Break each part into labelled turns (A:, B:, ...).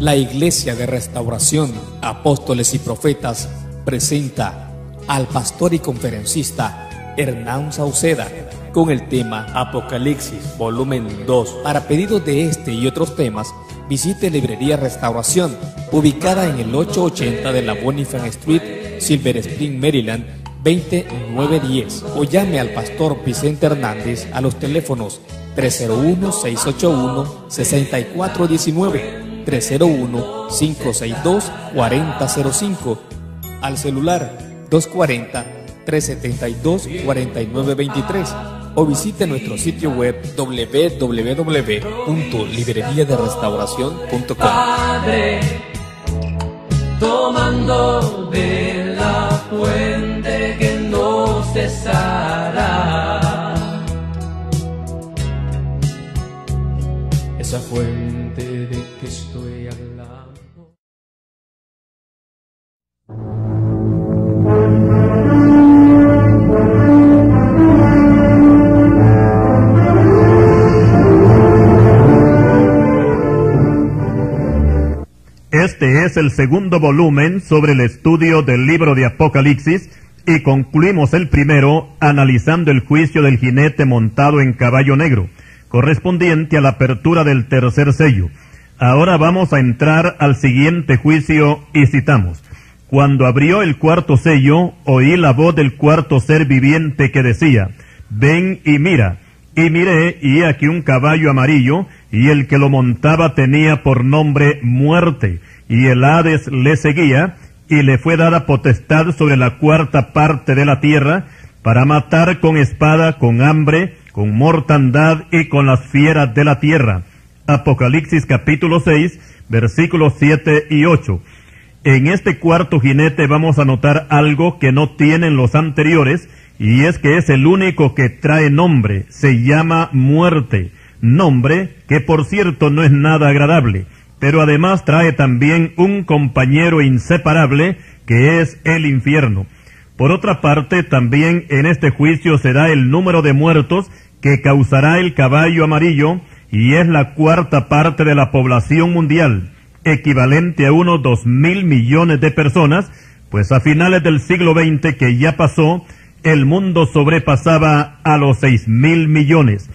A: La Iglesia de Restauración, Apóstoles y Profetas presenta al pastor y conferencista Hernán Sauceda con el tema Apocalipsis, volumen 2. Para pedidos de este y otros temas, visite Librería Restauración, ubicada en el 880 de la Bonifant Street, Silver Spring, Maryland, 20910, o llame al pastor Vicente Hernández a los teléfonos 301-681-6419, 301-562-4005, al celular 240-372-4923, o visite nuestro sitio web www.libreriaderestauracion.com.
B: Padre, tomando de la fuente que no cesará, esa fuente de que estoy hablando.
C: Este es el segundo volumen sobre el estudio del libro de Apocalipsis, y concluimos el primero analizando el juicio del jinete montado en caballo negro, correspondiente a la apertura del tercer sello. Ahora vamos a entrar al siguiente juicio y citamos: Cuando abrió el cuarto sello, oí la voz del cuarto ser viviente que decía: ven y mira. Y miré, y he aquí un caballo amarillo, y el que lo montaba tenía por nombre Muerte, y el Hades le seguía, y le fue dada potestad sobre la cuarta parte de la tierra, para matar con espada, con hambre, con mortandad y con las fieras de la tierra. Apocalipsis capítulo 6, versículos 7 y 8. En este cuarto jinete vamos a notar algo que no tienen los anteriores, y es que es el único que trae nombre. Se llama Muerte, nombre que por cierto no es nada agradable, pero además trae también un compañero inseparable, que es el infierno. Por otra parte, también en este juicio se da el número de muertos que causará el caballo amarillo, y es la cuarta parte de la población mundial, equivalente a unos 2.000 millones de personas, pues a finales del siglo XX que ya pasó, el mundo sobrepasaba a los 6.000 millones.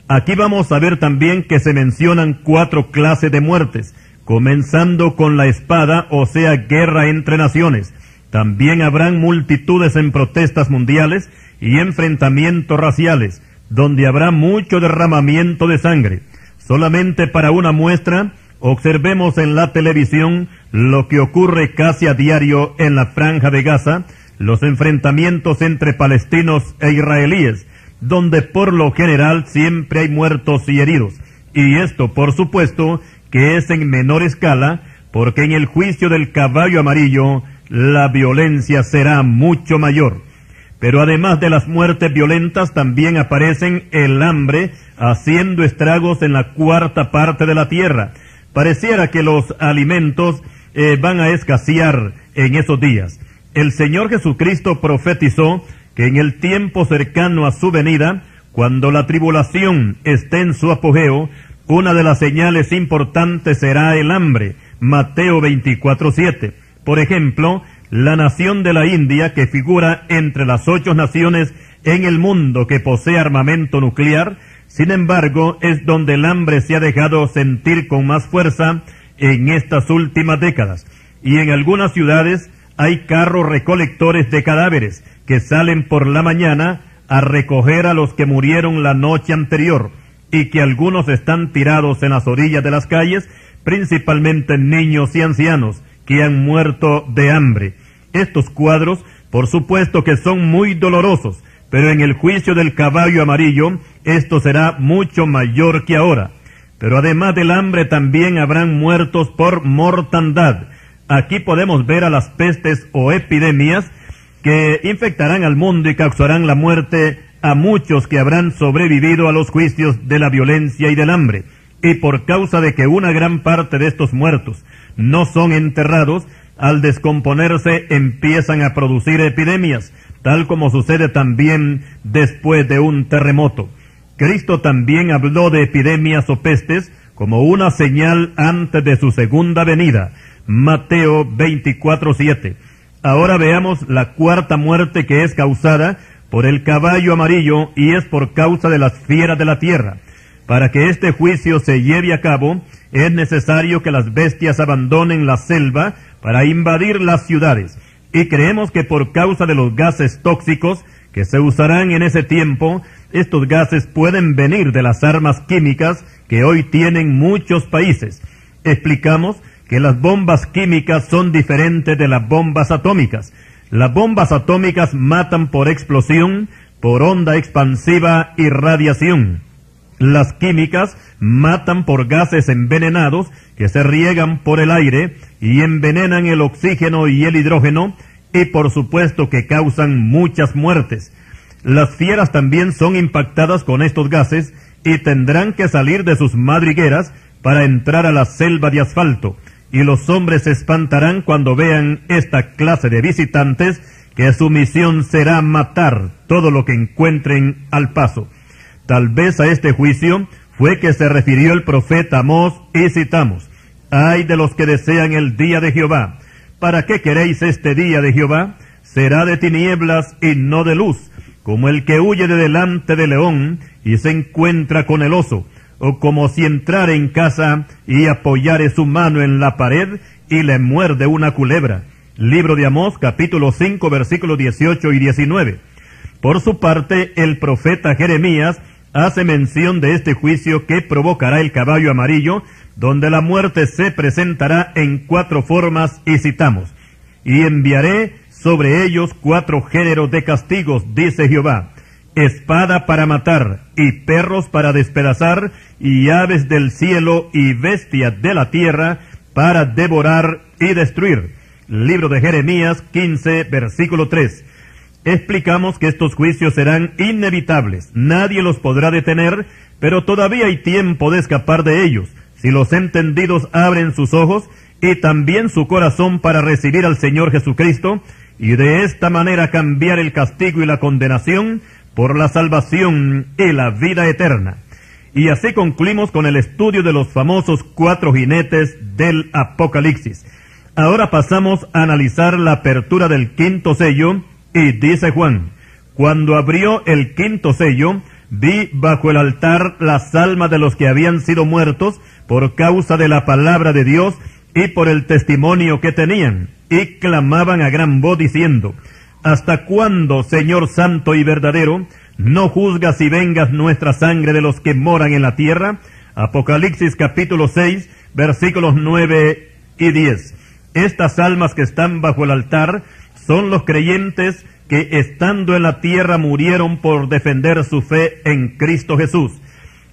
C: Aquí vamos a ver también que se mencionan 4 clases de muertes, comenzando con la espada, o sea, guerra entre naciones. También habrán multitudes en protestas mundiales y enfrentamientos raciales, donde habrá mucho derramamiento de sangre. Solamente para una muestra, observemos en la televisión lo que ocurre casi a diario en la Franja de Gaza, los enfrentamientos entre palestinos e israelíes, donde por lo general siempre hay muertos y heridos. Y esto, por supuesto, que es en menor escala, porque en el juicio del caballo amarillo la violencia será mucho mayor. Pero además de las muertes violentas, también aparecen el hambre, haciendo estragos en la cuarta parte de la tierra. Pareciera que los alimentos van a escasear en esos días. El Señor Jesucristo profetizó que en el tiempo cercano a su venida, cuando la tribulación esté en su apogeo, una de las señales importantes será el hambre. Mateo 24:7. Por ejemplo, la nación de la India, que figura entre las 8 naciones en el mundo que posee armamento nuclear, sin embargo, es donde el hambre se ha dejado sentir con más fuerza en estas últimas décadas. Y en algunas ciudades hay carros recolectores de cadáveres que salen por la mañana a recoger a los que murieron la noche anterior, y que algunos están tirados en las orillas de las calles, principalmente niños y ancianos que han muerto de hambre. Estos cuadros, por supuesto que son muy dolorosos, pero en el juicio del caballo amarillo, esto será mucho mayor que ahora. Pero además del hambre también habrán muertos por mortandad. Aquí podemos ver a las pestes o epidemias que infectarán al mundo y causarán la muerte a muchos que habrán sobrevivido a los juicios de la violencia y del hambre. Y por causa de que una gran parte de estos muertos no son enterrados, al descomponerse empiezan a producir epidemias, tal como sucede también después de un terremoto. Cristo también habló de epidemias o pestes, como una señal antes de su segunda venida. Mateo 24:7. Ahora veamos la cuarta muerte, que es causada por el caballo amarillo, y es por causa de las fieras de la tierra. Para que este juicio se lleve a cabo, es necesario que las bestias abandonen la selva para invadir las ciudades. Y creemos que por causa de los gases tóxicos que se usarán en ese tiempo, estos gases pueden venir de las armas químicas que hoy tienen muchos países. Explicamos que las bombas químicas son diferentes de las bombas atómicas. Las bombas atómicas matan por explosión, por onda expansiva y radiación. Las químicas matan por gases envenenados que se riegan por el aire y envenenan el oxígeno y el hidrógeno, y por supuesto que causan muchas muertes. Las fieras también son impactadas con estos gases y tendrán que salir de sus madrigueras para entrar a la selva de asfalto, y los hombres se espantarán cuando vean esta clase de visitantes, que su misión será matar todo lo que encuentren al paso. Tal vez a este juicio fue que se refirió el profeta Amós, y citamos: «Ay de los que desean el día de Jehová. ¿Para qué queréis este día de Jehová? Será de tinieblas y no de luz, como el que huye de delante del león y se encuentra con el oso, o como si entrare en casa y apoyare su mano en la pared y le muerde una culebra». Libro de Amós, capítulo 5, versículos 18 y 19. Por su parte, el profeta Jeremías hace mención de este juicio que provocará el caballo amarillo, donde la muerte se presentará en 4 formas, y citamos: «Y enviaré sobre ellos 4 géneros de castigos, dice Jehová: espada para matar, y perros para despedazar, y aves del cielo y bestias de la tierra para devorar y destruir». Libro de Jeremías 15, versículo 3. Explicamos que estos juicios serán inevitables, nadie los podrá detener, pero todavía hay tiempo de escapar de ellos, si los entendidos abren sus ojos y también su corazón para recibir al Señor Jesucristo, y de esta manera cambiar el castigo y la condenación por la salvación y la vida eterna. Y así concluimos con el estudio de los famosos 4 jinetes del Apocalipsis. Ahora pasamos a analizar la apertura del 5º sello, y dice Juan: «Cuando abrió el 5º sello, vi bajo el altar las almas de los que habían sido muertos por causa de la palabra de Dios y por el testimonio que tenían, y clamaban a gran voz diciendo: ¿Hasta cuándo, Señor santo y verdadero, no juzgas y vengas nuestra sangre de los que moran en la tierra?» Apocalipsis capítulo 6, versículos 9 y 10. Estas almas que están bajo el altar son los creyentes que, estando en la tierra, murieron por defender su fe en Cristo Jesús.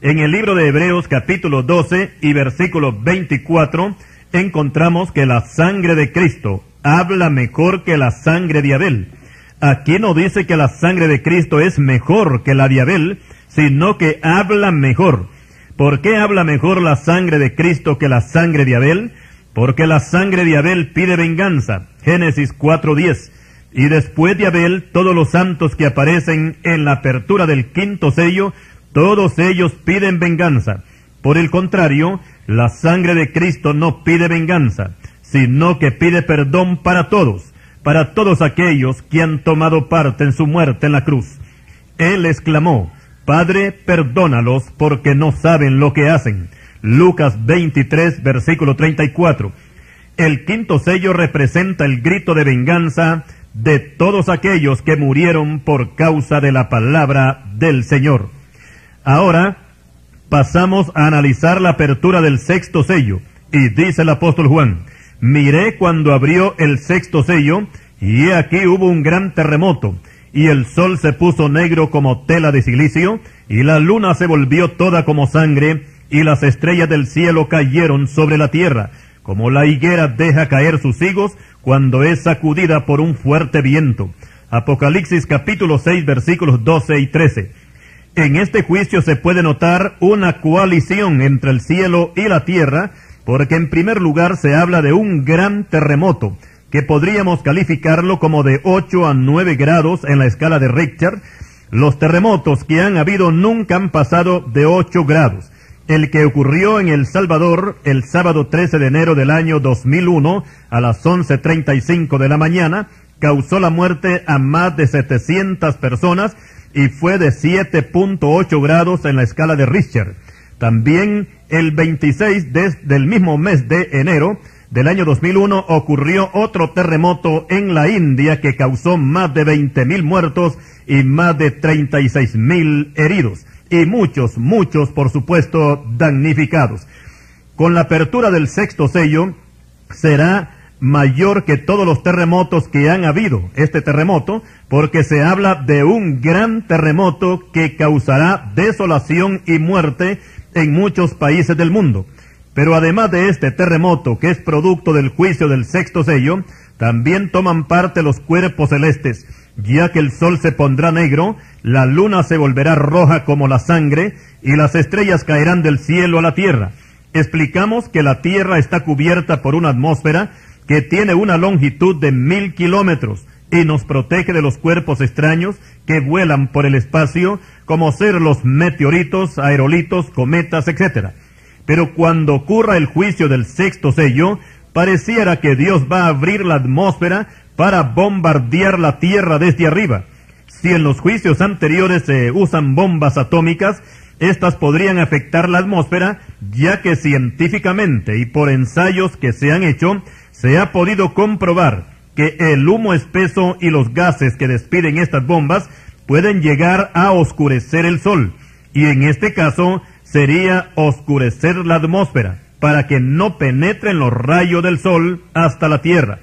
C: En el libro de Hebreos capítulo 12 y versículo 24 encontramos que la sangre de Cristo habla mejor que la sangre de Abel. Aquí no dice que la sangre de Cristo es mejor que la de Abel, sino que habla mejor. ¿Por qué habla mejor la sangre de Cristo que la sangre de Abel? Porque la sangre de Abel pide venganza, Génesis 4:10, y después de Abel, todos los santos que aparecen en la apertura del 5º sello, todos ellos piden venganza. Por el contrario, la sangre de Cristo no pide venganza, sino que pide perdón para todos aquellos que han tomado parte en su muerte en la cruz. Él exclamó: «Padre, perdónalos porque no saben lo que hacen». Lucas 23, versículo 34. El 5º sello representa el grito de venganza de todos aquellos que murieron por causa de la palabra del Señor. Ahora pasamos a analizar la apertura del 6º sello, y dice el apóstol Juan: «Miré cuando abrió el 6º sello, y he aquí hubo un gran terremoto, y el sol se puso negro como tela de silicio, y la luna se volvió toda como sangre, y las estrellas del cielo cayeron sobre la tierra, como la higuera deja caer sus higos cuando es sacudida por un fuerte viento». Apocalipsis capítulo 6, versículos 12 y 13. En este juicio se puede notar una coalición entre el cielo y la tierra, porque en primer lugar se habla de un gran terremoto, que podríamos calificarlo como de 8 a 9 grados en la escala de Richter. Los terremotos que han habido nunca han pasado de 8 grados. El que ocurrió en El Salvador el sábado 13 de enero del año 2001 a las 11:35 de la mañana causó la muerte a más de 700 personas y fue de 7.8 grados en la escala de Richter. También el 26 del mismo mes de enero del año 2001 ocurrió otro terremoto en la India que causó más de 20.000 muertos y más de 36.000 heridos. Y muchos, por supuesto, damnificados. Con la apertura del sexto sello, será mayor que todos los terremotos que han habido, este terremoto, porque se habla de un gran terremoto que causará desolación y muerte en muchos países del mundo. Pero además de este terremoto, que es producto del juicio del sexto sello, también toman parte los cuerpos celestes, ya que el sol se pondrá negro, la luna se volverá roja como la sangre, y las estrellas caerán del cielo a la tierra. Explicamos que la tierra está cubierta por una atmósfera que tiene una longitud de 1000 kilómetros, y nos protege de los cuerpos extraños que vuelan por el espacio, como ser los meteoritos, aerolitos, cometas, etc. Pero cuando ocurra el juicio del sexto sello, pareciera que Dios va a abrir la atmósfera para bombardear la tierra desde arriba. Si en los juicios anteriores se usan bombas atómicas, estas podrían afectar la atmósfera, ya que científicamente y por ensayos que se han hecho, se ha podido comprobar que el humo espeso y los gases que despiden estas bombas pueden llegar a oscurecer el sol, y en este caso sería oscurecer la atmósfera, para que no penetren los rayos del sol hasta la tierra.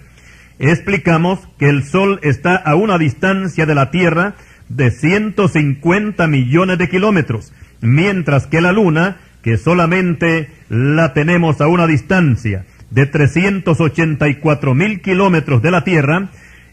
C: Explicamos que el sol está a una distancia de la Tierra de 150 millones de kilómetros, mientras que la Luna, que solamente la tenemos a una distancia de 384.000 kilómetros de la Tierra,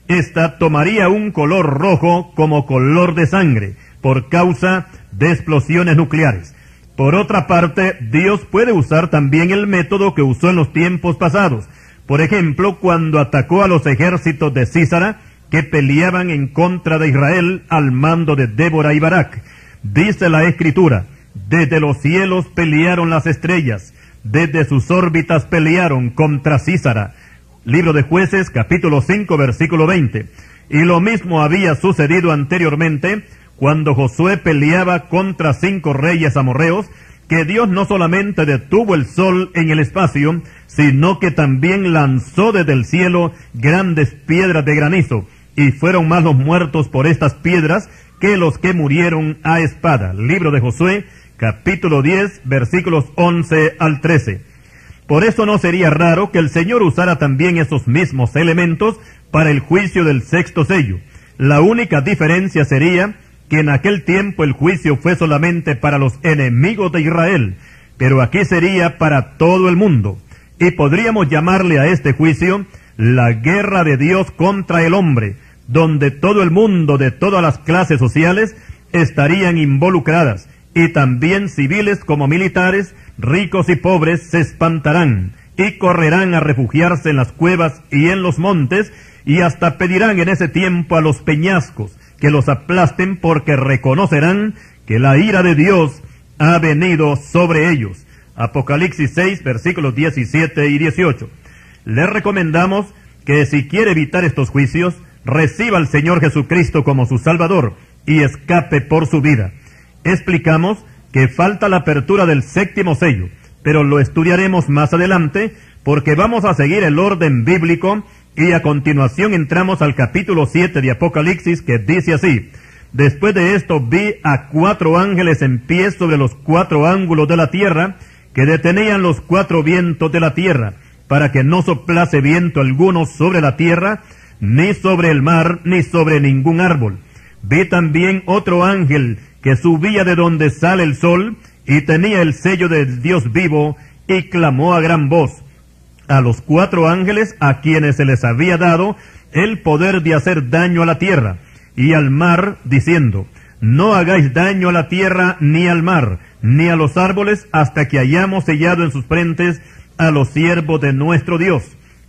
C: esta tomaría un color rojo como color de sangre, por causa de explosiones nucleares. Por otra parte, Dios puede usar también el método que usó en los tiempos pasados. Por ejemplo, cuando atacó a los ejércitos de Sísara, que peleaban en contra de Israel al mando de Débora y Barak. Dice la Escritura: desde los cielos pelearon las estrellas, desde sus órbitas pelearon contra Sísara. Libro de Jueces, capítulo 5, versículo 20. Y lo mismo había sucedido anteriormente, cuando Josué peleaba contra 5 reyes amorreos, que Dios no solamente detuvo el sol en el espacio, sino que también lanzó desde el cielo grandes piedras de granizo, y fueron más los muertos por estas piedras que los que murieron a espada. Libro de Josué, capítulo 10, versículos 11 al 13. Por eso no sería raro que el Señor usara también esos mismos elementos para el juicio del sexto sello. La única diferencia sería que en aquel tiempo el juicio fue solamente para los enemigos de Israel, pero aquí sería para todo el mundo. Y podríamos llamarle a este juicio la guerra de Dios contra el hombre, donde todo el mundo de todas las clases sociales estarían involucradas, y también civiles como militares, ricos y pobres se espantarán, y correrán a refugiarse en las cuevas y en los montes, y hasta pedirán en ese tiempo a los peñascos que los aplasten, porque reconocerán que la ira de Dios ha venido sobre ellos. Apocalipsis 6, versículos 17 y 18. Les recomendamos que si quiere evitar estos juicios, reciba al Señor Jesucristo como su Salvador y escape por su vida. Explicamos que falta la apertura del séptimo sello, pero lo estudiaremos más adelante, porque vamos a seguir el orden bíblico, y a continuación entramos al capítulo 7 de Apocalipsis, que dice así: después de esto vi a 4 ángeles en pie sobre los 4 ángulos de la tierra, que detenían los 4 vientos de la tierra, para que no soplase viento alguno sobre la tierra, ni sobre el mar, ni sobre ningún árbol. Vi también otro ángel que subía de donde sale el sol, y tenía el sello del Dios vivo, y clamó a gran voz a los 4 ángeles a quienes se les había dado el poder de hacer daño a la tierra y al mar, diciendo: no hagáis daño a la tierra, ni al mar, ni a los árboles, hasta que hayamos sellado en sus frentes a los siervos de nuestro Dios.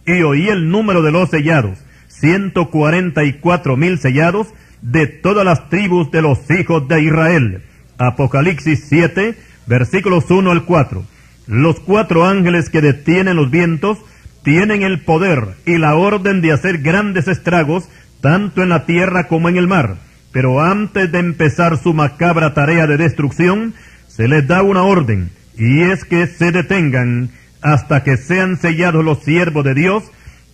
C: Y oí el número de los sellados, 144.000 sellados, de todas las tribus de los hijos de Israel. Apocalipsis 7, versículos 1 al 4. Los 4 ángeles que detienen los vientos tienen el poder y la orden de hacer grandes estragos, tanto en la tierra como en el mar. Pero antes de empezar su macabra tarea de destrucción, se les da una orden, y es que se detengan hasta que sean sellados los siervos de Dios,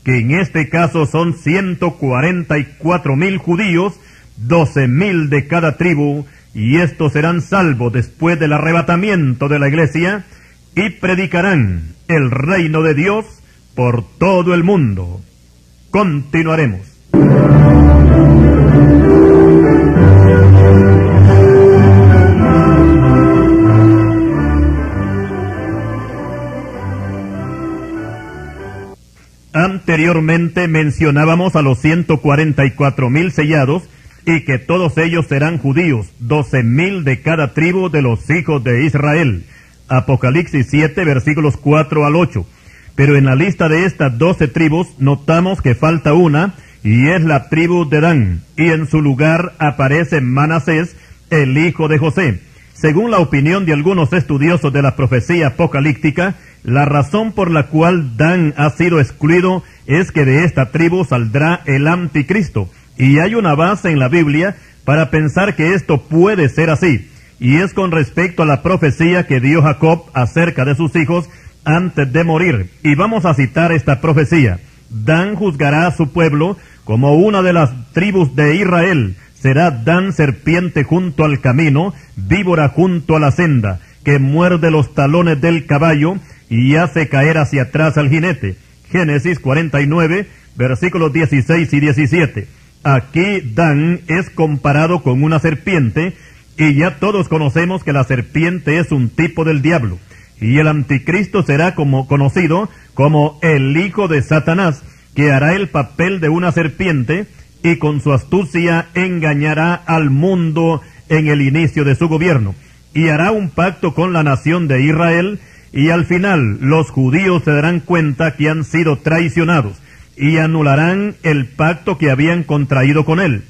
C: que en este caso son 144,000 judíos, 12,000 de cada tribu, y estos serán salvos después del arrebatamiento de la iglesia, y predicarán el reino de Dios por todo el mundo. Continuaremos. Anteriormente mencionábamos a los 144,000 sellados, y que todos ellos serán judíos, 12,000 de cada tribu de los hijos de Israel. Apocalipsis 7, versículos 4 al 8. Pero en la lista de estas 12 tribus notamos que falta una, y es la tribu de Dan, y en su lugar aparece Manasés, el hijo de José. Según la opinión de algunos estudiosos de la profecía apocalíptica, la razón por la cual Dan ha sido excluido es que de esta tribu saldrá el anticristo, y hay una base en la Biblia para pensar que esto puede ser así, y es con respecto a la profecía que dio Jacob acerca de sus hijos antes de morir. Y vamos a citar esta profecía: Dan juzgará a su pueblo como una de las tribus de Israel. Será Dan serpiente junto al camino, víbora junto a la senda, que muerde los talones del caballo y hace caer hacia atrás al jinete. Génesis 49, versículos 16 y 17. Aquí Dan es comparado con una serpiente, y ya todos conocemos que la serpiente es un tipo del diablo, y el anticristo será conocido como el hijo de Satanás, que hará el papel de una serpiente, y con su astucia engañará al mundo en el inicio de su gobierno, y hará un pacto con la nación de Israel, y al final los judíos se darán cuenta que han sido traicionados, y anularán el pacto que habían contraído con él.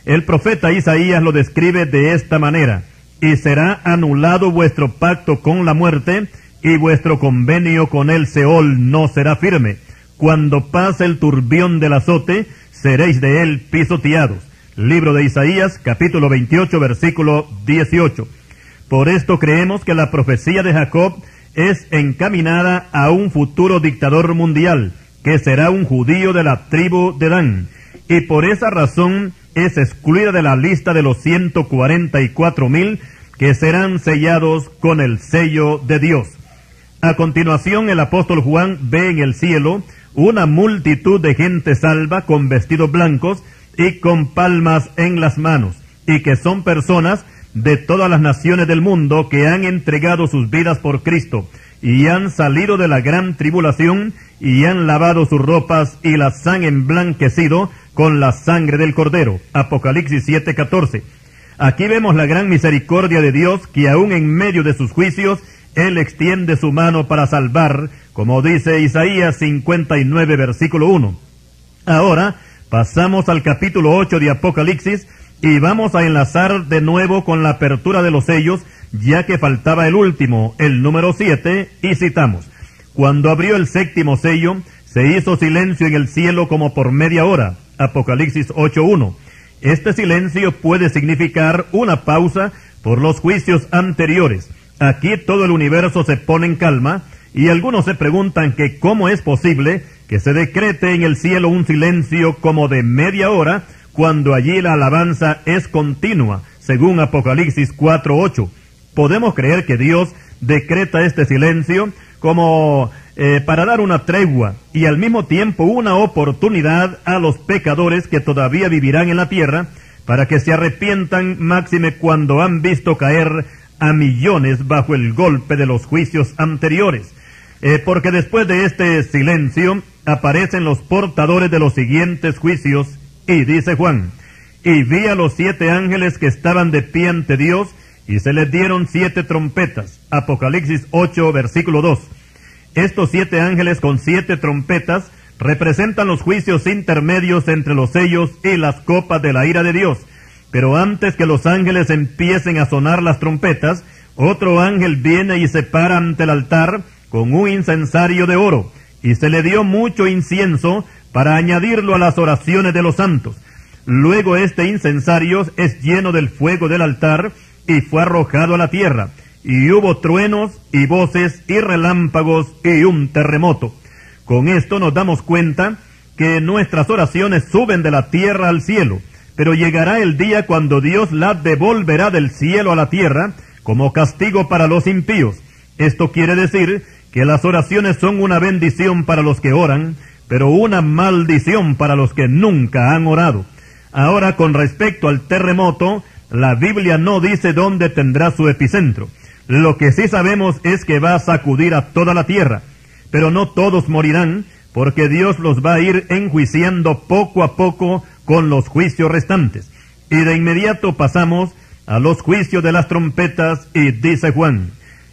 C: El profeta Isaías lo describe de esta manera: y será anulado vuestro pacto con la muerte, y vuestro convenio con el Seol no será firme. Cuando pase el turbión del azote, seréis de él pisoteados. Libro de Isaías, capítulo 28, versículo 18. Por esto creemos que la profecía de Jacob es encaminada a un futuro dictador mundial, que será un judío de la tribu de Dan, y por esa razón es excluida de la lista de los 144,000 que serán sellados con el sello de Dios. A continuación, el apóstol Juan ve en el cielo una multitud de gente salva con vestidos blancos y con palmas en las manos, y que son personas de todas las naciones del mundo que han entregado sus vidas por Cristo, y han salido de la gran tribulación, y han lavado sus ropas y las han emblanquecido con la sangre del Cordero. Apocalipsis 7:14. Aquí vemos la gran misericordia de Dios, que aún en medio de sus juicios, Él extiende su mano para salvar, como dice Isaías 59, versículo 1. Ahora pasamos al capítulo 8 de Apocalipsis, y vamos a enlazar de nuevo con la apertura de los sellos, ya que faltaba el último, el número 7, y citamos: cuando abrió el 7º sello, se hizo silencio en el cielo como por media hora. Apocalipsis 8:1. Este silencio puede significar una pausa por los juicios anteriores. Aquí todo el universo se pone en calma, y algunos se preguntan que cómo es posible que se decrete en el cielo un silencio como de media hora, cuando allí la alabanza es continua, según Apocalipsis 4:8. Podemos creer que Dios decreta este silencio como para dar una tregua, y al mismo tiempo una oportunidad a los pecadores que todavía vivirán en la tierra, para que se arrepientan, máxime cuando han visto caer a millones bajo el golpe de los juicios anteriores. Porque después de este silencio aparecen los portadores de los siguientes juicios, y dice Juan: y vi a los 7 ángeles que estaban de pie ante Dios, y se les dieron 7 trompetas. Apocalipsis 8, versículo 2. Estos 7 ángeles con 7 trompetas representan los juicios intermedios entre los sellos y las copas de la ira de Dios. Pero antes que los ángeles empiecen a sonar las trompetas, Otro ángel viene y se para ante el altar con un incensario de oro, y se le dio mucho incienso para añadirlo a las oraciones de los santos. Luego este incensario es lleno del fuego del altar, y fue arrojado a la tierra, y hubo truenos, y voces, y relámpagos, y un terremoto. Con esto nos damos cuenta que nuestras oraciones suben de la tierra al cielo, pero llegará el día cuando Dios las devolverá del cielo a la tierra, como castigo para los impíos. Esto quiere decir que las oraciones son una bendición para los que oran, pero una maldición para los que nunca han orado. Ahora, con respecto al terremoto, la Biblia no dice dónde tendrá su epicentro. Lo que sí sabemos es que va a sacudir a toda la tierra, pero no todos morirán, porque Dios los va a ir enjuiciando poco a poco con los juicios restantes. Y de inmediato pasamos a los juicios de las trompetas, y dice Juan: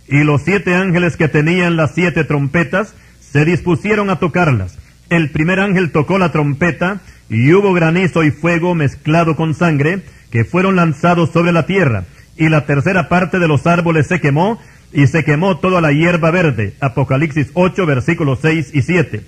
C: y los 7 ángeles que tenían las 7 trompetas se dispusieron a tocarlas. El primer ángel tocó la trompeta, y hubo granizo y fuego mezclado con sangre, que fueron lanzados sobre la tierra, y la tercera parte de los árboles se quemó, y se quemó toda la hierba verde. Apocalipsis 8, versículos 6 y 7.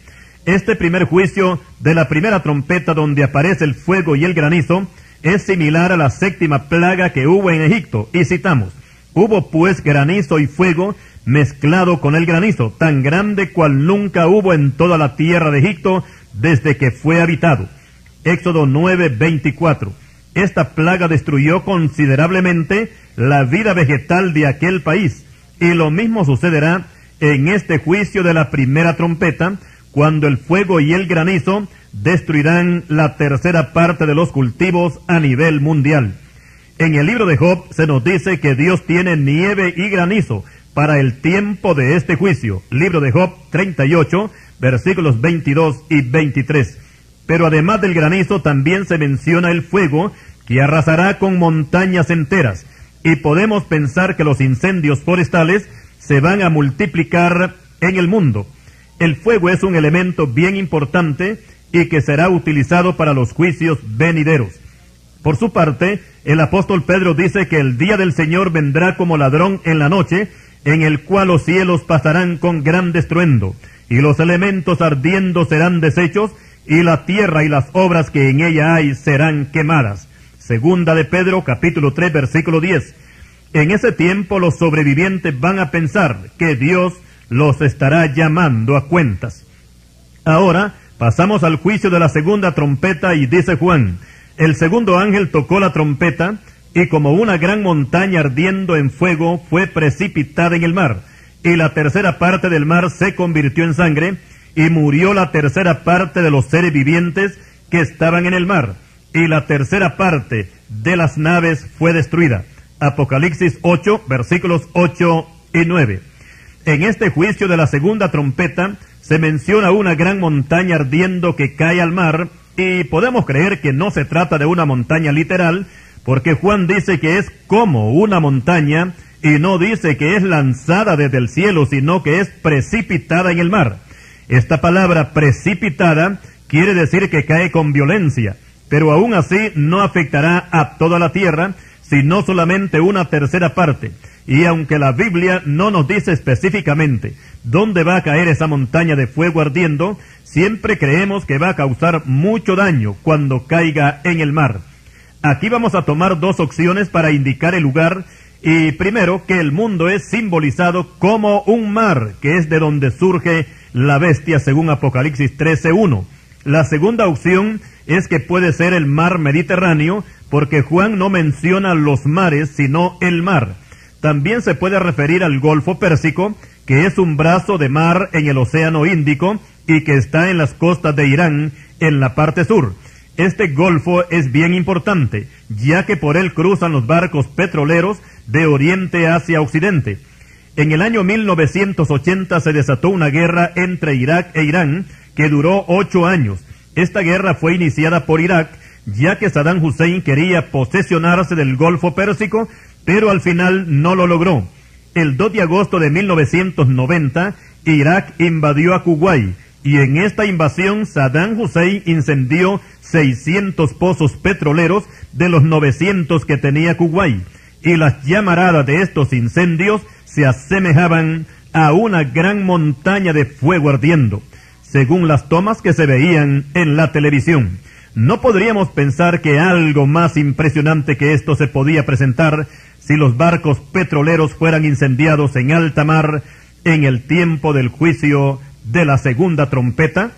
C: Este primer juicio de la primera trompeta, donde aparece el fuego y el granizo, es similar a la 7ª plaga que hubo en Egipto, y citamos: hubo pues granizo y fuego mezclado con el granizo, tan grande cual nunca hubo en toda la tierra de Egipto desde que fue habitado. Éxodo 9:24. Esta plaga destruyó considerablemente la vida vegetal de aquel país, y lo mismo sucederá en este juicio de la primera trompeta, cuando el fuego y el granizo destruirán la tercera parte de los cultivos a nivel mundial. En el libro de Job se nos dice que Dios tiene nieve y granizo para el tiempo de este juicio. Libro de Job 38, versículos 22 y 23. Pero además del granizo también se menciona el fuego, que arrasará con montañas enteras, y podemos pensar que los incendios forestales se van a multiplicar en el mundo. El fuego es un elemento bien importante y que será utilizado para los juicios venideros. Por su parte, el apóstol Pedro dice que el día del Señor vendrá como ladrón en la noche, en el cual los cielos pasarán con gran estruendo, y los elementos ardiendo serán deshechos, y la tierra y las obras que en ella hay serán quemadas. Segunda de Pedro, capítulo 3, versículo 10. En ese tiempo los sobrevivientes van a pensar que Dios los estará llamando a cuentas. Ahora pasamos al juicio de la segunda trompeta, y dice Juan: el segundo ángel tocó la trompeta, y como una gran montaña ardiendo en fuego fue precipitada en el mar, y la tercera parte del mar se convirtió en sangre, y murió la tercera parte de los seres vivientes que estaban en el mar, y la tercera parte de las naves fue destruida. Apocalipsis 8, versículos 8 y 9. En este juicio de la segunda trompeta se menciona una gran montaña ardiendo que cae al mar, y podemos creer que no se trata de una montaña literal, porque Juan dice que es como una montaña, y no dice que es lanzada desde el cielo, sino que es precipitada en el mar. Esta palabra precipitada quiere decir que cae con violencia, pero aún así no afectará a toda la tierra, sino solamente una tercera parte. Y aunque la Biblia no nos dice específicamente dónde va a caer esa montaña de fuego ardiendo, siempre creemos que va a causar mucho daño cuando caiga en el mar. Aquí vamos a tomar 2 opciones para indicar el lugar, y primero, que el mundo es simbolizado como un mar, que es de donde surge la bestia según Apocalipsis 13:1. La segunda opción es que puede ser el mar Mediterráneo, porque Juan no menciona los mares, sino el mar. También se puede referir al Golfo Pérsico, que es un brazo de mar en el Océano Índico y que está en las costas de Irán, en la parte sur. Este golfo es bien importante, ya que por él cruzan los barcos petroleros de oriente hacia occidente. En el año 1980 se desató una guerra entre Irak e Irán, que duró 8 años. Esta guerra fue iniciada por Irak, ya que Saddam Hussein quería posesionarse del Golfo Pérsico, pero al final no lo logró. El 2 de agosto de 1990, Irak invadió a Kuwait, y en esta invasión Saddam Hussein incendió 600 pozos petroleros de los 900 que tenía Kuwait. y las llamaradas de estos incendios se asemejaban a una gran montaña de fuego ardiendo, según las tomas que se veían en la televisión. No podríamos pensar que algo más impresionante que esto se podía presentar si los barcos petroleros fueran incendiados en alta mar en el tiempo del juicio de la segunda trompeta.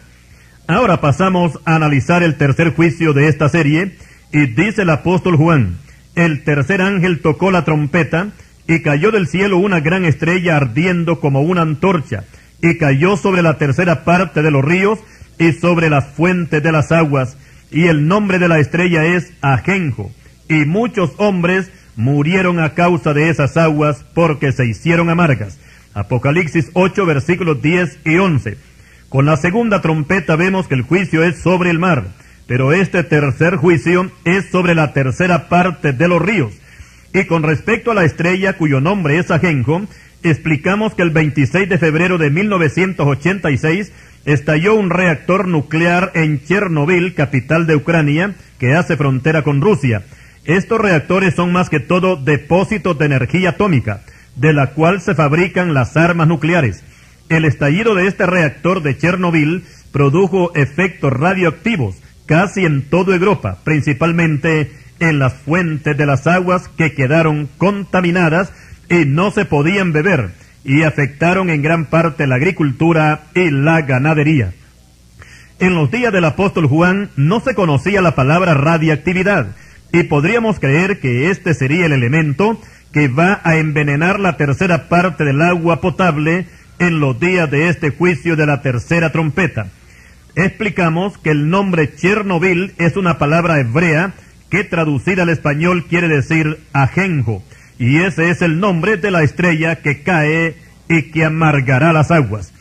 C: Ahora pasamos a analizar el tercer juicio de esta serie, y dice el apóstol Juan: el tercer ángel tocó la trompeta, y cayó del cielo una gran estrella ardiendo como una antorcha, y cayó sobre la tercera parte de los ríos y sobre las fuentes de las aguas, y el nombre de la estrella es Ajenjo, y muchos hombres murieron a causa de esas aguas porque se hicieron amargas. Apocalipsis 8, versículos 10 y 11. Con la segunda trompeta vemos que el juicio es sobre el mar, pero este tercer juicio es sobre la tercera parte de los ríos. Y con respecto a la estrella cuyo nombre es Ajenjo, explicamos que el 26 de febrero de 1986 estalló un reactor nuclear en Chernobyl, capital de Ucrania, que hace frontera con Rusia. Estos reactores son más que todo depósitos de energía atómica, de la cual se fabrican las armas nucleares. El estallido de este reactor de Chernobyl produjo efectos radioactivos casi en toda Europa, principalmente en las fuentes de las aguas que quedaron contaminadas y no se podían beber, y afectaron en gran parte la agricultura y la ganadería. En los días del apóstol Juan no se conocía la palabra radiactividad, y podríamos creer que este sería el elemento que va a envenenar la tercera parte del agua potable en los días de este juicio de la tercera trompeta. Explicamos que el nombre Chernobyl es una palabra hebrea que traducida al español quiere decir ajenjo, y ese es el nombre de la estrella que cae y que amargará las aguas.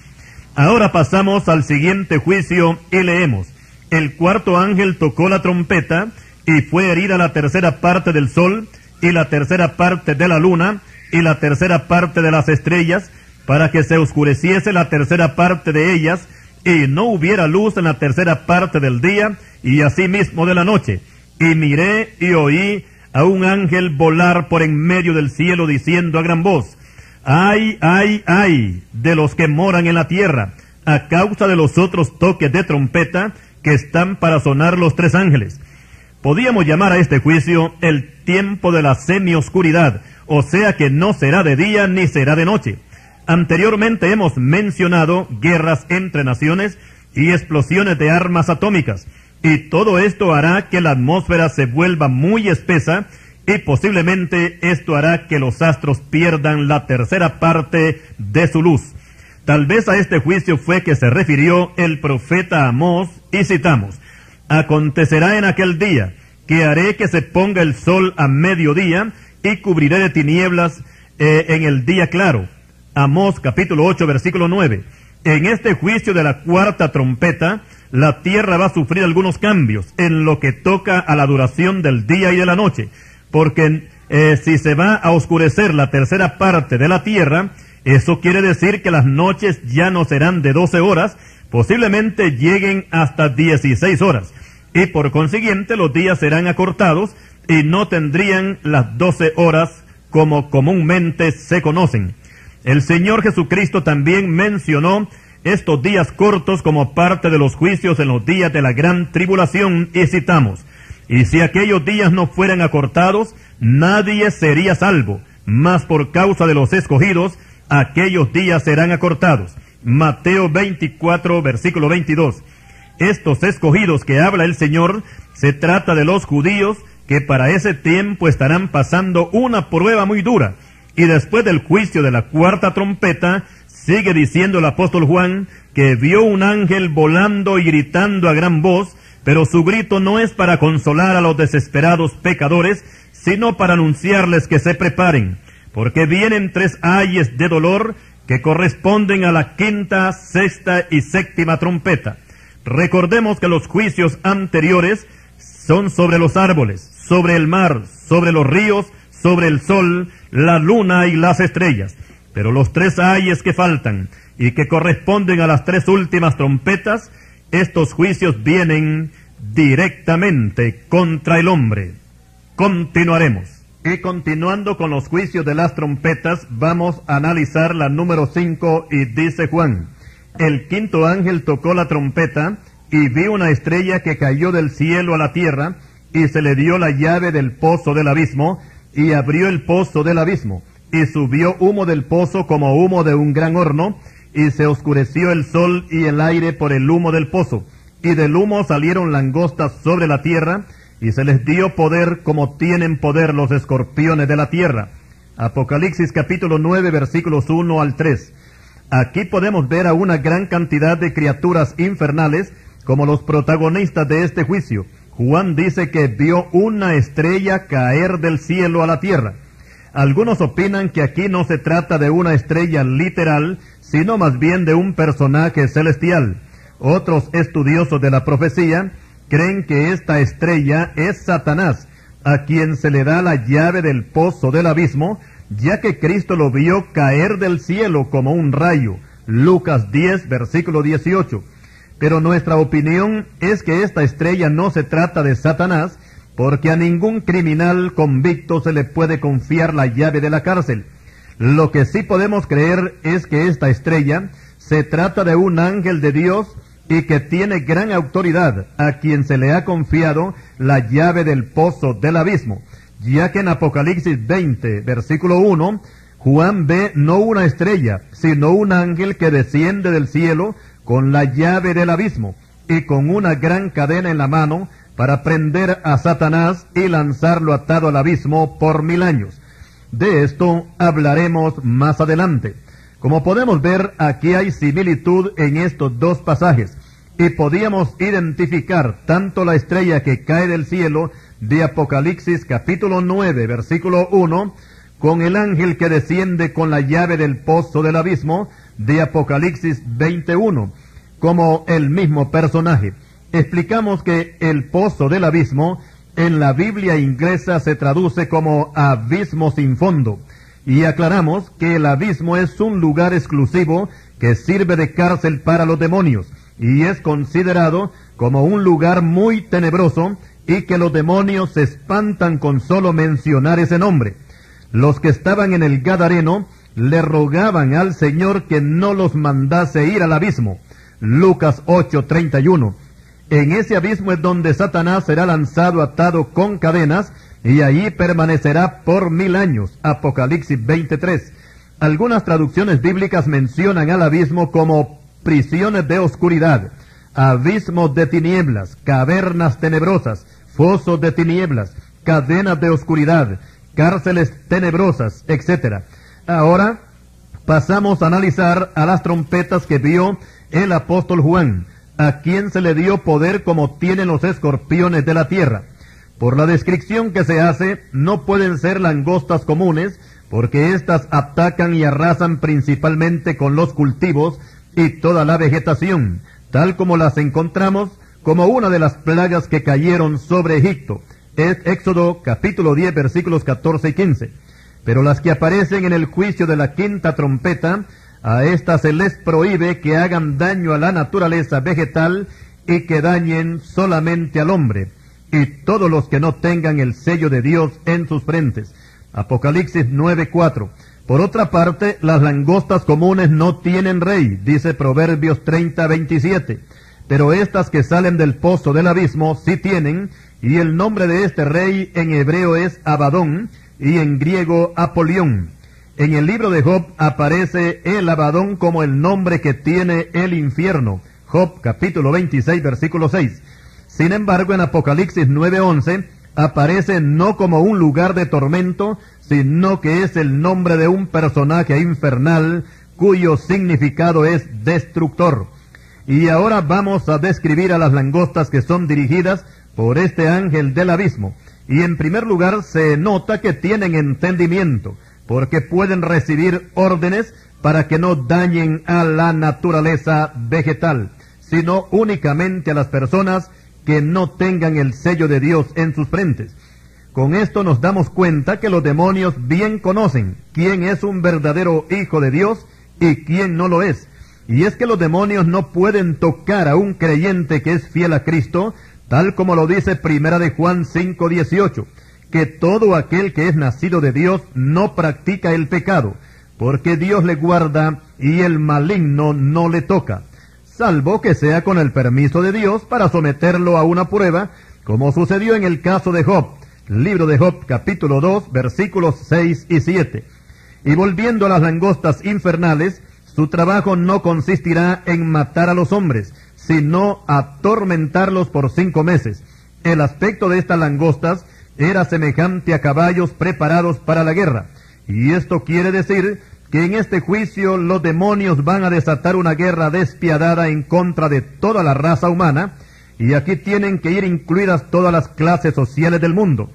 C: Ahora pasamos al siguiente juicio y leemos: el cuarto ángel tocó la trompeta, y fue herida la tercera parte del sol, y la tercera parte de la luna, y la tercera parte de las estrellas, para que se oscureciese la tercera parte de ellas, y no hubiera luz en la tercera parte del día, y asimismo de la noche. Y miré y oí a un ángel volar por en medio del cielo, diciendo a gran voz: ¡ay, ay, ay! De los que moran en la tierra, a causa de los otros toques de trompeta que están para sonar los tres ángeles. Podíamos llamar a este juicio el tiempo de la semioscuridad, o sea que no será de día ni será de noche. Anteriormente hemos mencionado guerras entre naciones y explosiones de armas atómicas, y todo esto hará que la atmósfera se vuelva muy espesa, y posiblemente esto hará que los astros pierdan la tercera parte de su luz. Tal vez a este juicio fue que se refirió el profeta Amós, y citamos: acontecerá en aquel día que haré que se ponga el sol a mediodía y cubriré de tinieblas en el día claro. Amós capítulo 8 versículo 9. En este juicio de la cuarta trompeta, la tierra va a sufrir algunos cambios en lo que toca a la duración del día y de la noche, porque si se va a oscurecer la tercera parte de la tierra, eso quiere decir que las noches ya no serán de 12 horas, posiblemente lleguen hasta 16 horas, y por consiguiente los días serán acortados y no tendrían las 12 horas como comúnmente se conocen. El Señor Jesucristo también mencionó estos días cortos como parte de los juicios en los días de la gran tribulación, y citamos: y si aquellos días no fueran acortados, nadie sería salvo, mas por causa de los escogidos, aquellos días serán acortados. Mateo 24, versículo 22. Estos escogidos que habla el Señor, se trata de los judíos que para ese tiempo estarán pasando una prueba muy dura. Y después del juicio de la cuarta trompeta, sigue diciendo el apóstol Juan que vio un ángel volando y gritando a gran voz, pero su grito no es para consolar a los desesperados pecadores, sino para anunciarles que se preparen, porque vienen 3 ayes de dolor que corresponden a la quinta, sexta y séptima trompeta. Recordemos que los juicios anteriores son sobre los árboles, sobre el mar, sobre los ríos, sobre el sol, la luna y las estrellas. Pero los 3 ayes que faltan y que corresponden a las 3 últimas trompetas, estos juicios vienen directamente contra el hombre. Continuaremos. Y continuando con los juicios de las trompetas, vamos a analizar la número 5 y dice Juan: el quinto ángel tocó la trompeta y vi una estrella que cayó del cielo a la tierra, y se le dio la llave del pozo del abismo, y abrió el pozo del abismo, y subió humo del pozo como humo de un gran horno, y se oscureció el sol y el aire por el humo del pozo, y del humo salieron langostas sobre la tierra, y se les dio poder como tienen poder los escorpiones de la tierra. Apocalipsis capítulo 9 versículos 1 al 3. Aquí podemos ver a una gran cantidad de criaturas infernales como los protagonistas de este juicio. Juan dice que vio una estrella caer del cielo a la tierra. Algunos opinan que aquí no se trata de una estrella literal, sino más bien de un personaje celestial. Otros estudiosos de la profecía creen que esta estrella es Satanás, a quien se le da la llave del pozo del abismo, ya que Cristo lo vio caer del cielo como un rayo. Lucas 10, versículo 18. Pero nuestra opinión es que esta estrella no se trata de Satanás, porque a ningún criminal convicto se le puede confiar la llave de la cárcel. Lo que sí podemos creer es que esta estrella se trata de un ángel de Dios y que tiene gran autoridad, a quien se le ha confiado la llave del pozo del abismo, ya que en Apocalipsis 20, versículo 1, Juan ve no una estrella, sino un ángel que desciende del cielo con la llave del abismo y con una gran cadena en la mano para prender a Satanás y lanzarlo atado al abismo por 1000 años. De esto hablaremos más adelante. Como podemos ver, aquí hay similitud en estos dos pasajes, y podíamos identificar tanto la estrella que cae del cielo de Apocalipsis capítulo 9, versículo 1, con el ángel que desciende con la llave del pozo del abismo de Apocalipsis 21, como el mismo personaje. Explicamos que el pozo del abismo en la Biblia inglesa se traduce como abismo sin fondo, y aclaramos que el abismo es un lugar exclusivo que sirve de cárcel para los demonios, y es considerado como un lugar muy tenebroso, y que los demonios se espantan con solo mencionar ese nombre. Los que estaban en el Gadareno le rogaban al Señor que no los mandase ir al abismo. Lucas 8:31. En ese abismo es donde Satanás será lanzado atado con cadenas, y allí permanecerá por 1000 años. Apocalipsis 23. Algunas traducciones bíblicas mencionan al abismo como prisiones de oscuridad, abismos de tinieblas, cavernas tenebrosas, fosos de tinieblas, cadenas de oscuridad, cárceles tenebrosas, etc. Ahora pasamos a analizar a las trompetas que vio el apóstol Juan, a quien se le dio poder como tienen los escorpiones de la tierra. Por la descripción que se hace, no pueden ser langostas comunes, porque éstas atacan y arrasan principalmente con los cultivos y toda la vegetación, tal como las encontramos como una de las plagas que cayeron sobre Egipto. Es Éxodo capítulo 10 versículos 14 y 15. Pero las que aparecen en el juicio de la quinta trompeta, a estas se les prohíbe que hagan daño a la naturaleza vegetal y que dañen solamente al hombre, y todos los que no tengan el sello de Dios en sus frentes. Apocalipsis 9:4. Por otra parte, las langostas comunes no tienen rey, dice Proverbios 30:27. Pero estas que salen del pozo del abismo sí tienen, y el nombre de este rey en hebreo es Abadón, y en griego Apolión. En el libro de Job aparece el Abadón como el nombre que tiene el infierno. Job capítulo 26 versículo 6. Sin embargo, en Apocalipsis 9:11 aparece no como un lugar de tormento, sino que es el nombre de un personaje infernal cuyo significado es destructor. Y ahora vamos a describir a las langostas que son dirigidas por este ángel del abismo. Y en primer lugar se nota que tienen entendimiento, porque pueden recibir órdenes para que no dañen a la naturaleza vegetal, sino únicamente a las personas que no tengan el sello de Dios en sus frentes. Con esto nos damos cuenta que los demonios bien conocen quién es un verdadero hijo de Dios y quién no lo es. Y es que los demonios no pueden tocar a un creyente que es fiel a Cristo, tal como lo dice Primera de Juan 5:18, que todo aquel que es nacido de Dios no practica el pecado, porque Dios le guarda y el maligno no le toca, salvo que sea con el permiso de Dios para someterlo a una prueba, como sucedió en el caso de Job. Libro de Job, capítulo 2, versículos 6 y 7. Y volviendo a las langostas infernales, su trabajo no consistirá en matar a los hombres, sino atormentarlos por 5 meses. El aspecto de estas langostas era semejante a caballos preparados para la guerra. Y esto quiere decir que en este juicio los demonios van a desatar una guerra despiadada en contra de toda la raza humana, y aquí tienen que ir incluidas todas las clases sociales del mundo.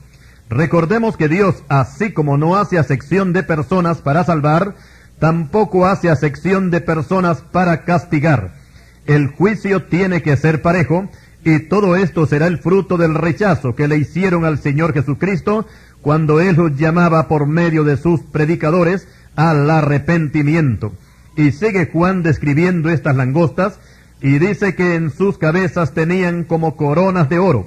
C: Recordemos que Dios, así como no hace acepción de personas para salvar, tampoco hace acepción de personas para castigar. El juicio tiene que ser parejo, y todo esto será el fruto del rechazo que le hicieron al Señor Jesucristo cuando Él los llamaba por medio de sus predicadores al arrepentimiento. Y sigue Juan describiendo estas langostas, y dice que en sus cabezas tenían como coronas de oro.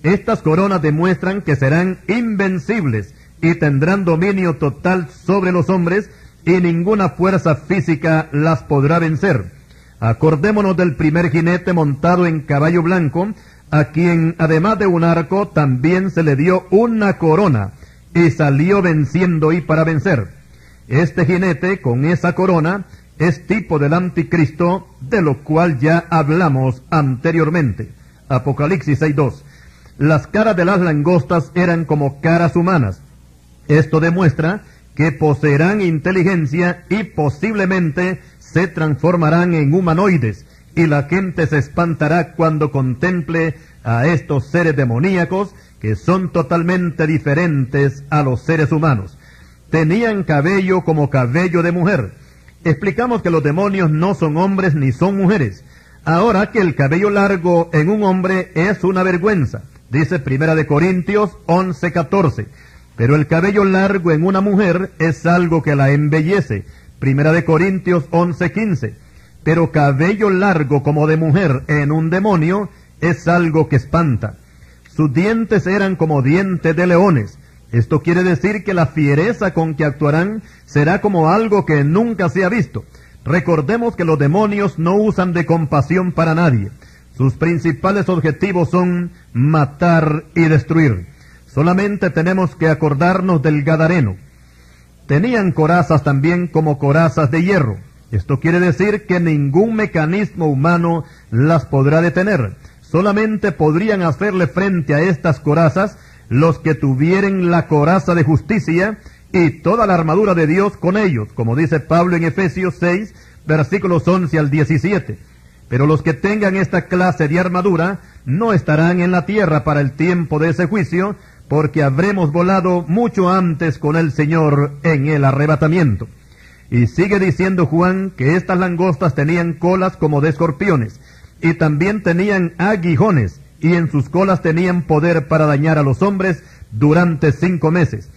C: Estas coronas demuestran que serán invencibles y tendrán dominio total sobre los hombres, y ninguna fuerza física las podrá vencer. Acordémonos del primer jinete montado en caballo blanco, a quien además de un arco también se le dio una corona, y salió venciendo y para vencer. Este jinete con esa corona es tipo del anticristo, de lo cual ya hablamos anteriormente. Apocalipsis 6:2. Las caras de las langostas eran como caras humanas. Esto demuestra que poseerán inteligencia y posiblemente se transformarán en humanoides, y la gente se espantará cuando contemple a estos seres demoníacos que son totalmente diferentes a los seres humanos. Tenían cabello como cabello de mujer. Explicamos que los demonios no son hombres ni son mujeres. Ahora que el cabello largo en un hombre es una vergüenza, dice 1 Corintios 11:14. Pero el cabello largo en una mujer es algo que la embellece, 1 Corintios 11:15. Pero cabello largo como de mujer en un demonio es algo que espanta. Sus dientes eran como dientes de leones. Esto quiere decir que la fiereza con que actuarán será como algo que nunca se ha visto. Recordemos que los demonios no usan de compasión para nadie. Sus principales objetivos son matar y destruir. Solamente tenemos que acordarnos del Gadareno. Tenían corazas también como corazas de hierro. Esto quiere decir que ningún mecanismo humano las podrá detener. Solamente podrían hacerle frente a estas corazas los que tuvieren la coraza de justicia y toda la armadura de Dios con ellos, como dice Pablo en Efesios 6, versículos 11 al 17. Pero los que tengan esta clase de armadura no estarán en la tierra para el tiempo de ese juicio, porque habremos volado mucho antes con el Señor en el arrebatamiento. Y sigue diciendo Juan que estas langostas tenían colas como de escorpiones, y también tenían aguijones, y en sus colas tenían poder para dañar a los hombres durante 5 meses.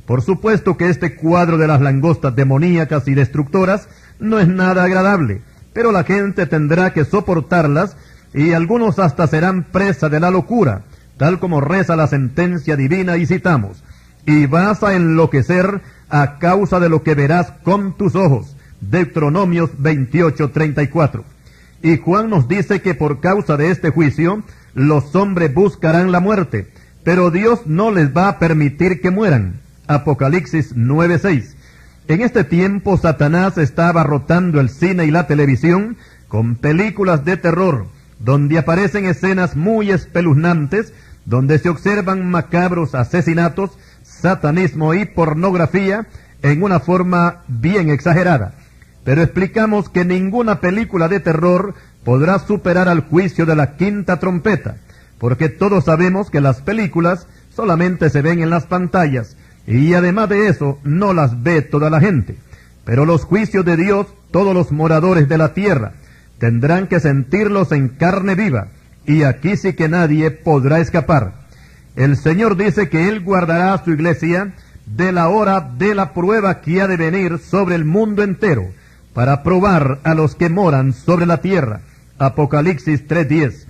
C: Por supuesto que este cuadro de las langostas demoníacas y destructoras no es nada agradable, pero la gente tendrá que soportarlas, y algunos hasta serán presa de la locura, tal como reza la sentencia divina, y citamos: y vas a enloquecer a causa de lo que verás con tus ojos. Deuteronomios 28:34. Y Juan nos dice que por causa de este juicio, los hombres buscarán la muerte, pero Dios no les va a permitir que mueran. Apocalipsis 9:6. En este tiempo Satanás está abarrotando el cine y la televisión con películas de terror, donde aparecen escenas muy espeluznantes, donde se observan macabros asesinatos, satanismo y pornografía en una forma bien exagerada. Pero explicamos que ninguna película de terror podrá superar al juicio de la quinta trompeta, porque todos sabemos que las películas solamente se ven en las pantallas, y además de eso no las ve toda la gente. Pero los juicios de Dios, todos los moradores de la tierra tendrán que sentirlos en carne viva, y aquí sí que nadie podrá escapar. El Señor dice que Él guardará a su iglesia de la hora de la prueba que ha de venir sobre el mundo entero, para probar a los que moran sobre la tierra. Apocalipsis 3:10.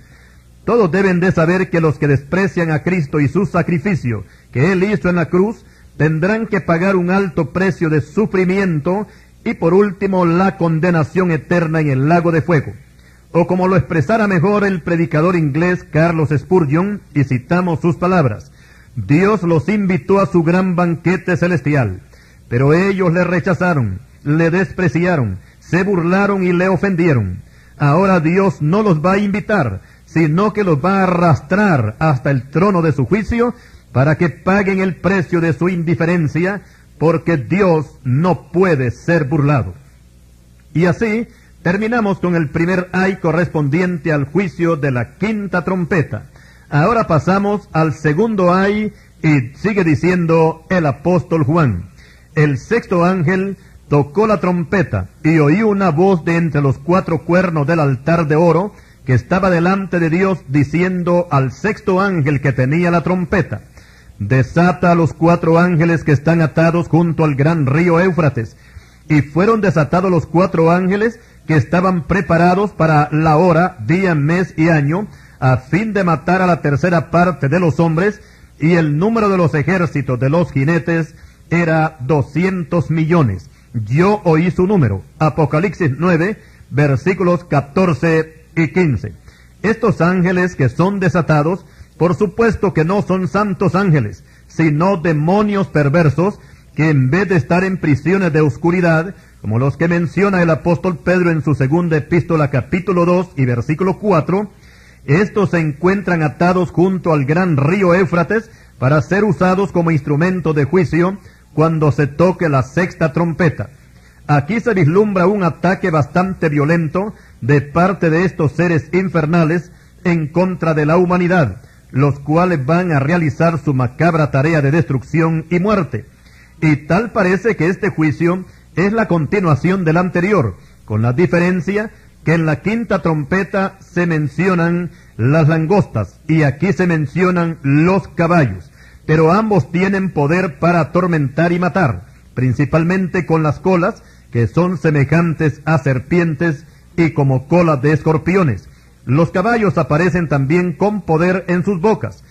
C: Todos deben de saber que los que desprecian a Cristo y su sacrificio, que Él hizo en la cruz, tendrán que pagar un alto precio de sufrimiento y por último la condenación eterna en el lago de fuego. O como lo expresara mejor el predicador inglés Carlos Spurgeon, y citamos sus palabras: Dios los invitó a su gran banquete celestial, pero ellos le rechazaron, le despreciaron, se burlaron y le ofendieron. Ahora Dios no los va a invitar, sino que los va a arrastrar hasta el trono de su juicio para que paguen el precio de su indiferencia, porque Dios no puede ser burlado. Y así terminamos con el primer ay correspondiente al juicio de la quinta trompeta. Ahora pasamos al segundo ay, y sigue diciendo el apóstol Juan: el sexto ángel tocó la trompeta, y oí una voz de entre los cuatro cuernos del altar de oro que estaba delante de Dios, diciendo al sexto ángel que tenía la trompeta: desata a los cuatro ángeles que están atados junto al gran río Éufrates. Y fueron desatados los cuatro ángeles que estaban preparados para la hora, día, mes y año, a fin de matar a la tercera parte de los hombres, y el número de los ejércitos de los jinetes era 200 millones. Yo oí su número. Apocalipsis 9, versículos 14 y 15. Estos ángeles que son desatados, por supuesto que no son santos ángeles, sino demonios perversos, que en vez de estar en prisiones de oscuridad, como los que menciona el apóstol Pedro en su segunda epístola capítulo 2 y versículo 4, estos se encuentran atados junto al gran río Éufrates para ser usados como instrumento de juicio cuando se toque la sexta trompeta. Aquí se vislumbra un ataque bastante violento de parte de estos seres infernales en contra de la humanidad, los cuales van a realizar su macabra tarea de destrucción y muerte. Y tal parece que este juicio es la continuación del anterior, con la diferencia que en la quinta trompeta se mencionan las langostas y aquí se mencionan los caballos, pero ambos tienen poder para atormentar y matar, principalmente con las colas, que son semejantes a serpientes y como colas de escorpiones. Los caballos aparecen también con poder en sus bocas.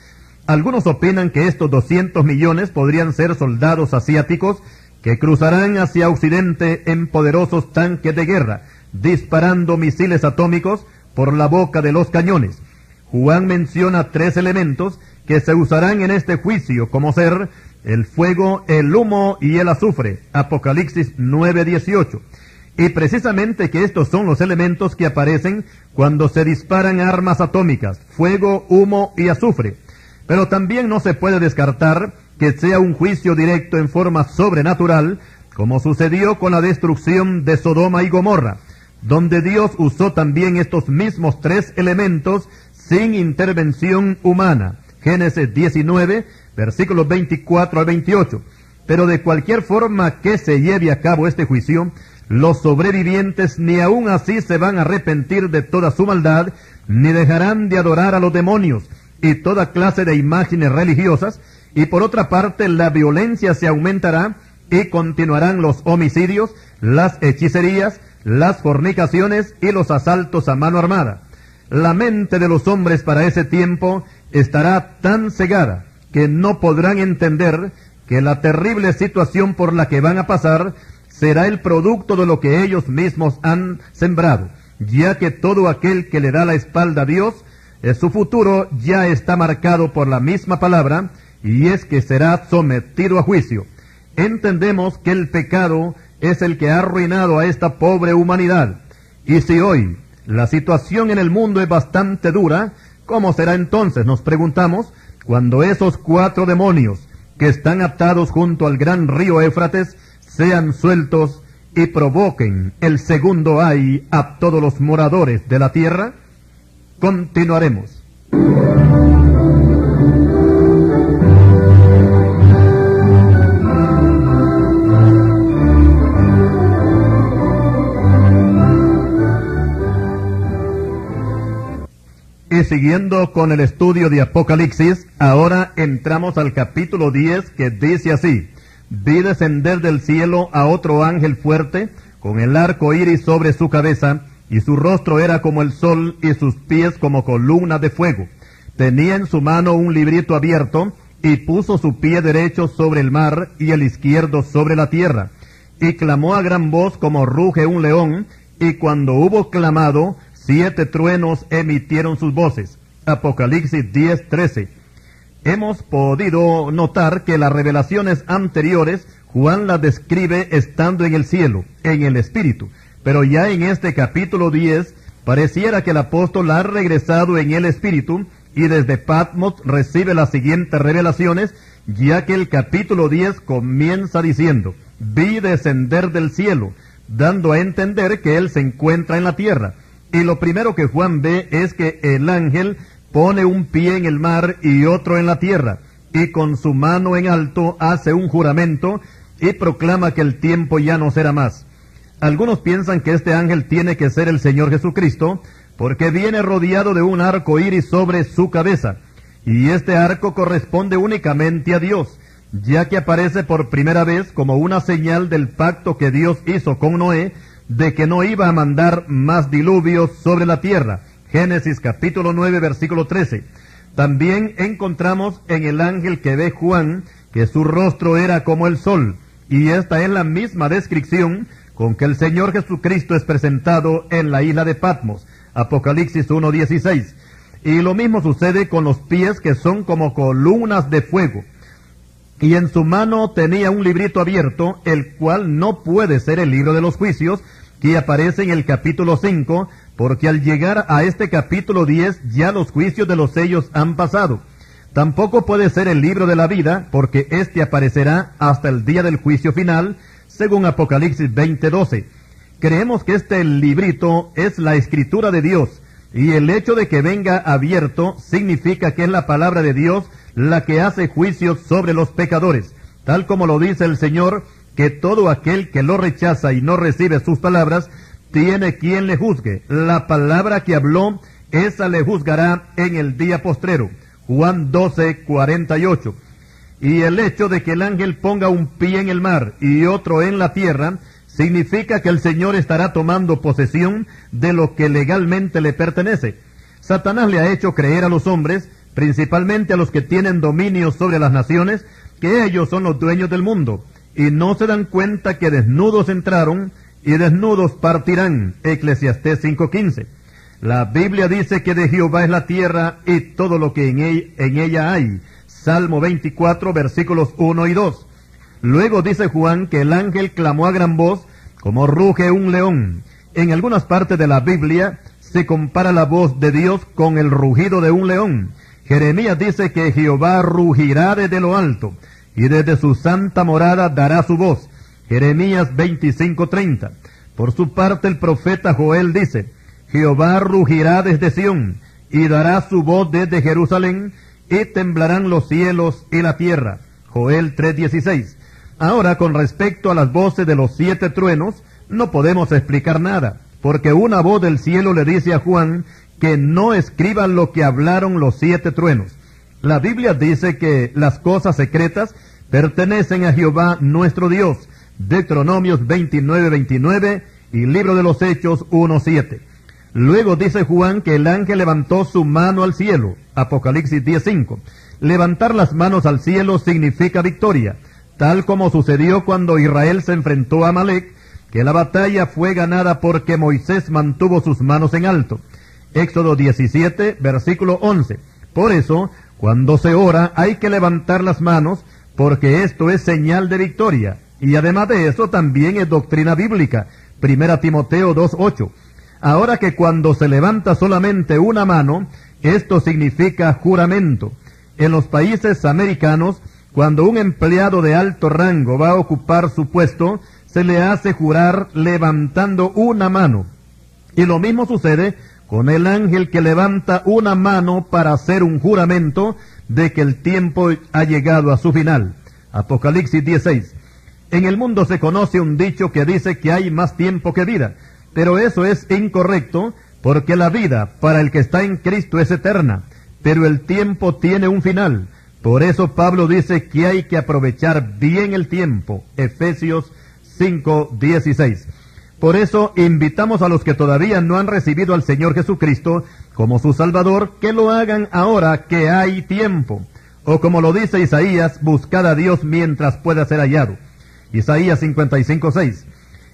C: Algunos opinan que estos 200 millones podrían ser soldados asiáticos que cruzarán hacia Occidente en poderosos tanques de guerra, disparando misiles atómicos por la boca de los cañones. Juan menciona 3 elementos que se usarán en este juicio, como ser el fuego, el humo y el azufre. Apocalipsis 9:18. Y precisamente que estos son los elementos que aparecen cuando se disparan armas atómicas: fuego, humo y azufre. Pero también no se puede descartar que sea un juicio directo en forma sobrenatural, como sucedió con la destrucción de Sodoma y Gomorra, donde Dios usó también estos mismos 3 elementos sin intervención humana. Génesis 19, versículos 24 al 28. Pero de cualquier forma que se lleve a cabo este juicio, los sobrevivientes ni aún así se van a arrepentir de toda su maldad, ni dejarán de adorar a los demonios y toda clase de imágenes religiosas, y por otra parte la violencia se aumentará y continuarán los homicidios, las hechicerías, las fornicaciones y los asaltos a mano armada. La mente de los hombres para ese tiempo estará tan cegada que no podrán entender que la terrible situación por la que van a pasar será el producto de lo que ellos mismos han sembrado, ya que todo aquel que le da la espalda a Dios, su futuro ya está marcado por la misma palabra, y es que será sometido a juicio. Entendemos que el pecado es el que ha arruinado a esta pobre humanidad. Y si hoy la situación en el mundo es bastante dura, ¿cómo será entonces, nos preguntamos, cuando esos 4 demonios que están atados junto al gran río Éufrates sean sueltos y provoquen el segundo ay a todos los moradores de la tierra? Continuaremos. Y siguiendo con el estudio de Apocalipsis, ahora entramos al capítulo 10, que dice así: vi descender del cielo a otro ángel fuerte, con el arco iris sobre su cabeza, y su rostro era como el sol, y sus pies como columnas de fuego. Tenía en su mano un librito abierto, y puso su pie derecho sobre el mar y el izquierdo sobre la tierra, y clamó a gran voz como ruge un león, y cuando hubo clamado, 7 truenos emitieron sus voces. Apocalipsis 10:13. Hemos podido notar que las revelaciones anteriores Juan las describe estando en el cielo, en el Espíritu, pero ya en este capítulo 10 pareciera que el apóstol ha regresado en el Espíritu y desde Patmos recibe las siguientes revelaciones, ya que el capítulo 10 comienza diciendo: vi descender del cielo, dando a entender que él se encuentra en la tierra. Y lo primero que Juan ve es que el ángel pone un pie en el mar y otro en la tierra, y con su mano en alto hace un juramento y proclama que el tiempo ya no será más. Algunos piensan que este ángel tiene que ser el Señor Jesucristo, porque viene rodeado de un arco iris sobre su cabeza, y este arco corresponde únicamente a Dios, ya que aparece por primera vez como una señal del pacto que Dios hizo con Noé, de que no iba a mandar más diluvios sobre la tierra. Génesis capítulo 9, versículo 13. También encontramos en el ángel que ve Juan, que su rostro era como el sol, y esta es la misma descripción con que el Señor Jesucristo es presentado en la isla de Patmos. Apocalipsis 1:16. Y lo mismo sucede con los pies, que son como columnas de fuego. Y en su mano tenía un librito abierto, el cual no puede ser el libro de los juicios, que aparece en el capítulo 5, porque al llegar a este capítulo 10 ya los juicios de los sellos han pasado. Tampoco puede ser el libro de la vida, porque éste aparecerá hasta el día del juicio final, según Apocalipsis 20:12. Creemos que este librito es la escritura de Dios, y el hecho de que venga abierto significa que es la palabra de Dios la que hace juicios sobre los pecadores, tal como lo dice el Señor, que todo aquel que lo rechaza y no recibe sus palabras, tiene quien le juzgue. La palabra que habló, esa le juzgará en el día postrero. Juan 12:48. Y el hecho de que el ángel ponga un pie en el mar y otro en la tierra, significa que el Señor estará tomando posesión de lo que legalmente le pertenece. Satanás le ha hecho creer a los hombres, principalmente a los que tienen dominio sobre las naciones, que ellos son los dueños del mundo, y no se dan cuenta que desnudos entraron y desnudos partirán. Eclesiastés 5:15. La Biblia dice que de Jehová es la tierra y todo lo que en ella hay. Salmo 24, versículos 1 y 2. Luego dice Juan que el ángel clamó a gran voz como ruge un león. En algunas partes de la Biblia se compara la voz de Dios con el rugido de un león. Jeremías dice que Jehová rugirá desde lo alto, y desde su santa morada dará su voz. Jeremías 25:30. Por su parte el profeta Joel dice: Jehová rugirá desde Sión, y dará su voz desde Jerusalén, y temblarán los cielos y la tierra. Joel 3:16. Ahora, con respecto a las voces de los 7 truenos, no podemos explicar nada, porque una voz del cielo le dice a Juan que no escriba lo que hablaron los 7 truenos. La Biblia dice que las cosas secretas pertenecen a Jehová nuestro Dios. Deuteronomios 29:29 y Libro de los Hechos 1:7. Luego dice Juan que el ángel levantó su mano al cielo. Apocalipsis 10:5. Levantar las manos al cielo significa victoria, tal como sucedió cuando Israel se enfrentó a Amalek, que la batalla fue ganada porque Moisés mantuvo sus manos en alto. Éxodo 17, versículo 11. Por eso, cuando se ora, hay que levantar las manos, porque esto es señal de victoria. Y además de eso, también es doctrina bíblica. 1 Timoteo 2:8. Ahora que cuando se levanta solamente una mano, esto significa juramento. En los países americanos, cuando un empleado de alto rango va a ocupar su puesto, se le hace jurar levantando una mano. Y lo mismo sucede con el ángel que levanta una mano para hacer un juramento de que el tiempo ha llegado a su final. Apocalipsis 16. En el mundo se conoce un dicho que dice que hay más tiempo que vida, pero eso es incorrecto, porque la vida para el que está en Cristo es eterna, pero el tiempo tiene un final. Por eso Pablo dice que hay que aprovechar bien el tiempo. Efesios 5:16. Por eso invitamos a los que todavía no han recibido al Señor Jesucristo como su Salvador, que lo hagan ahora que hay tiempo. O como lo dice Isaías, buscad a Dios mientras pueda ser hallado. Isaías 55:6.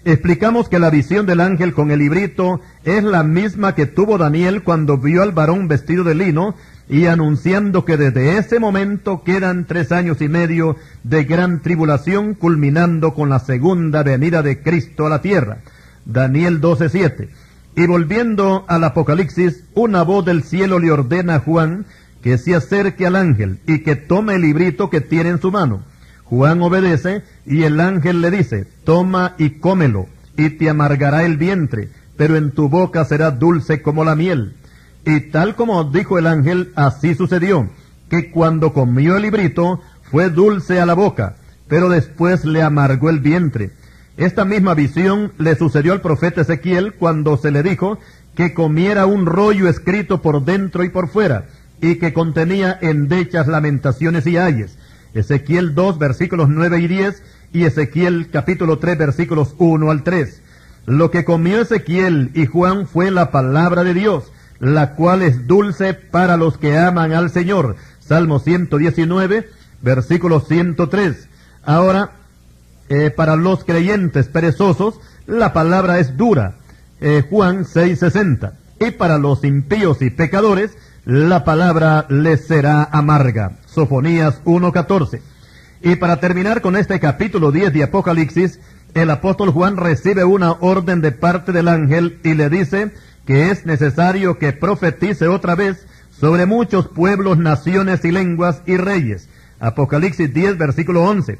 C: Explicamos que la visión del ángel con el librito es la misma que tuvo Daniel cuando vio al varón vestido de lino y anunciando que desde ese momento quedan 3 años y medio de gran tribulación, culminando con la segunda venida de Cristo a la tierra. Daniel 12:7. Y volviendo al Apocalipsis, una voz del cielo le ordena a Juan que se acerque al ángel y que tome el librito que tiene en su mano. Juan obedece y el ángel le dice, toma y cómelo, y te amargará el vientre, pero en tu boca será dulce como la miel. Y tal como dijo el ángel, así sucedió, que cuando comió el librito fue dulce a la boca, pero después le amargó el vientre. Esta misma visión le sucedió al profeta Ezequiel cuando se le dijo que comiera un rollo escrito por dentro y por fuera, y que contenía endechas, lamentaciones y ayes. Ezequiel 2, versículos 9 y 10, y Ezequiel capítulo 3, versículos 1 al 3. Lo que comió Ezequiel y Juan fue la palabra de Dios, la cual es dulce para los que aman al Señor. Salmo 119, versículo 103. Ahora, para los creyentes perezosos, la palabra es dura. Juan 6:60. Y para los impíos y pecadores, la palabra les será amarga. Sofonías 1:14. Y para terminar con este capítulo 10 de Apocalipsis, el apóstol Juan recibe una orden de parte del ángel y le dice que es necesario que profetice otra vez sobre muchos pueblos, naciones y lenguas y reyes. Apocalipsis 10, versículo 11.